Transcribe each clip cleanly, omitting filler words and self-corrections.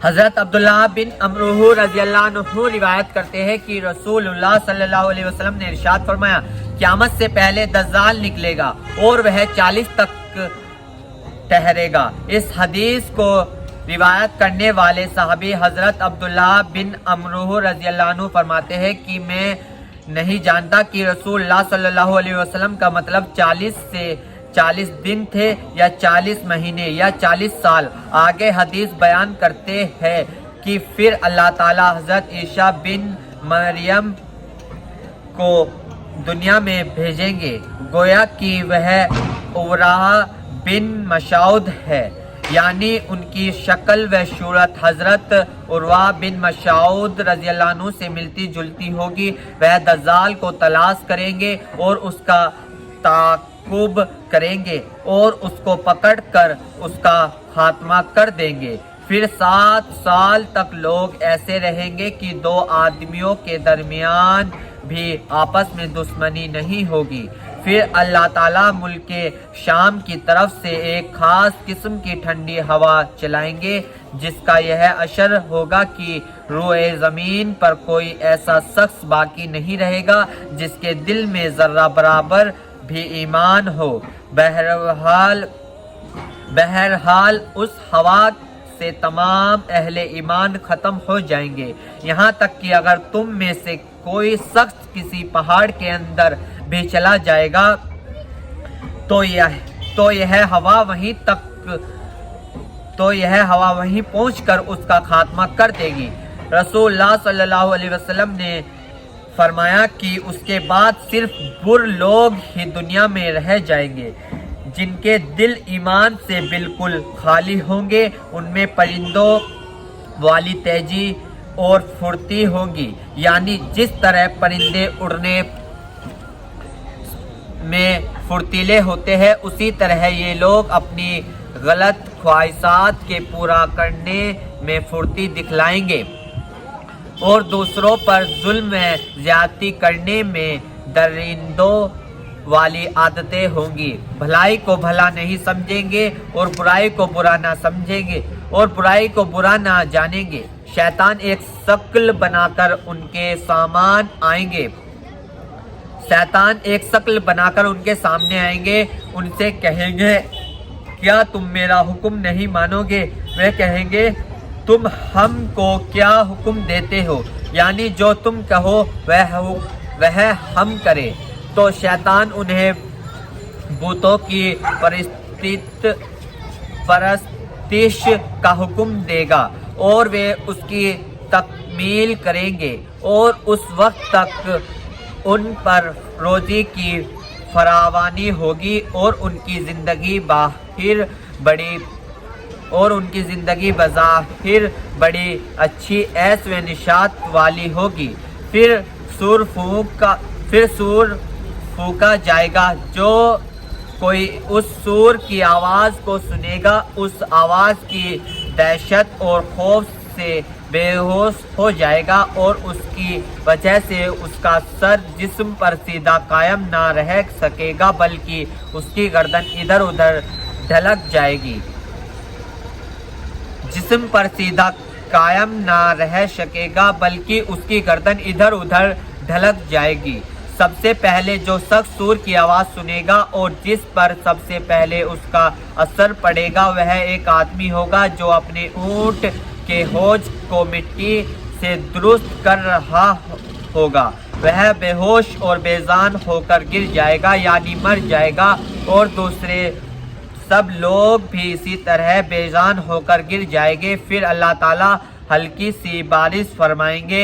حضرت عبداللہ بن عمرو رضی اللہ عنہ روایت کرتے ہیں کہ رسول اللہ صلی اللہ علیہ وسلم نے ارشاد فرمایا، قیامت سے پہلے دجال نکلے گا اور وہ 40 تک ٹھہرے گا۔ اس حدیث کو روایت کرنے والے صحابی حضرت عبداللہ بن عمرو رضی اللہ عنہ فرماتے ہیں کہ میں نہیں جانتا کہ رسول اللہ صلی اللہ علیہ وسلم کا مطلب 40 دن تھے یا 40 مہینے یا 40 سال۔ آگے حدیث بیان کرتے ہیں کہ پھر اللہ تعالی حضرت عیسیٰ بن مریم کو دنیا میں بھیجیں گے، گویا کہ وہ عورہ بن مسعود ہے، یعنی ان کی شکل و صورت حضرت عروہ بن مسعود رضی اللہ عنہ سے ملتی جلتی ہوگی۔ وہ دجال کو تلاش کریں گے اور اس کا تعقب کریں گے اور اس کو پکڑ کر اس کا خاتمہ کر دیں گے۔ پھر 7 سال تک لوگ ایسے رہیں گے کہ 2 آدمیوں کے درمیان بھی آپس میں دشمنی نہیں ہوگی۔ پھر اللہ تعالیٰ ملک شام کی طرف سے ایک خاص قسم کی ٹھنڈی ہوا چلائیں گے، جس کا یہ اثر ہوگا کہ روئے زمین پر کوئی ایسا شخص باقی نہیں رہے گا جس کے دل میں ذرہ برابر بھی ایمان ہو۔ بہرحال اس ہوا سے تمام اہل ایمان ختم ہو جائیں گے، یہاں تک کہ اگر تم میں سے کوئی شخص کسی پہاڑ کے اندر بھی چلا جائے گا تو یہ ہوا وہیں پہنچ کر اس کا خاتمہ کر دے گی۔ رسول اللہ صلی اللہ علیہ وسلم نے فرمایا کہ اس کے بعد صرف بر لوگ ہی دنیا میں رہ جائیں گے، جن کے دل ایمان سے بالکل خالی ہوں گے۔ ان میں پرندوں والی تیزی اور پھرتی ہوگی، یعنی جس طرح پرندے اڑنے میں پھرتیلے ہوتے ہیں، اسی طرح یہ لوگ اپنی غلط خواہشات کے پورا کرنے میں پھرتی دکھلائیں گے اور دوسروں پر ظلم و زیادتی کرنے میں درندوں والی عادتیں ہوں گی۔ بھلائی کو بھلا نہیں سمجھیں گے اور برائی کو برا نہ سمجھیں گے اور برائی کو برا نہ جانیں گے۔ شیطان ایک شکل بنا کر ان کے سامنے آئیں گے، ان سے کہیں گے، کیا تم میرا حکم نہیں مانو گے؟ وہ کہیں گے، تم ہم کو کیا حکم دیتے ہو؟ یعنی جو تم کہو وہ ہم کریں۔ تو شیطان انہیں بتوں کی پرستش کا حکم دے گا اور وہ اس کی تکمیل کریں گے، اور اس وقت تک ان پر روزی کی فراوانی ہوگی اور ان کی زندگی بظاہر بڑی اچھی عیش و نشاط والی ہوگی۔ پھر سور پھونکا جائے گا، جو کوئی اس سور کی آواز کو سنے گا اس آواز کی دہشت اور خوف سے بے ہوش ہو جائے گا، اور اس کی وجہ سے اس کا سر جسم پر سیدھا قائم نہ رہ سکے گا بلکہ اس کی گردن ادھر ادھر ڈھلک جائے گی۔ جسم پر سیدھا قائم نہ رہ سکے گا بلکہ اس کی گردن ادھر ادھر ڈھلک جائے گی۔ سب سے پہلے جو شخص سور کی آواز سنے گا اور جس پر سب سے پہلے اس کا اثر پڑے گا، وہ ایک آدمی ہوگا جو اپنے اونٹ کے ہوج کو مٹی سے درست کر رہا ہوگا۔ وہ بے ہوش اور بے جان ہو کر گر جائے گا، یعنی مر جائے گا، اور دوسرے سب لوگ بھی اسی طرح بے جان ہو کر گر جائیں گے۔ پھر اللہ تعالیٰ ہلکی سی بارش فرمائیں گے،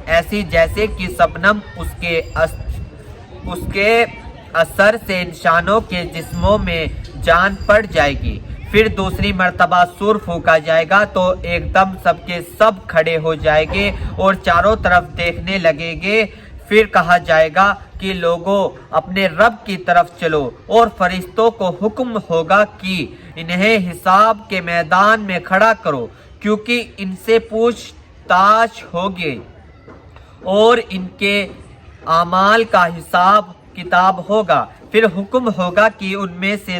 ایسی جیسے کہ شبنم، اس کے اثر سے انسانوں کے جسموں میں جان پڑ جائے گی۔ پھر دوسری مرتبہ سور پھونکا جائے گا تو ایک دم سب کے سب کھڑے ہو جائیں گے اور چاروں طرف دیکھنے لگیں گے۔ پھر کہا جائے گا کہ لوگوں اپنے رب کی طرف چلو، اور فرشتوں کو حکم ہوگا کہ انہیں حساب کے میدان میں کھڑا کرو، کیونکہ ان سے پوچھ تاچھ ہوگی اور ان کے اعمال کا حساب کتاب ہوگا۔ پھر حکم ہوگا کہ ان میں سے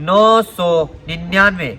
999,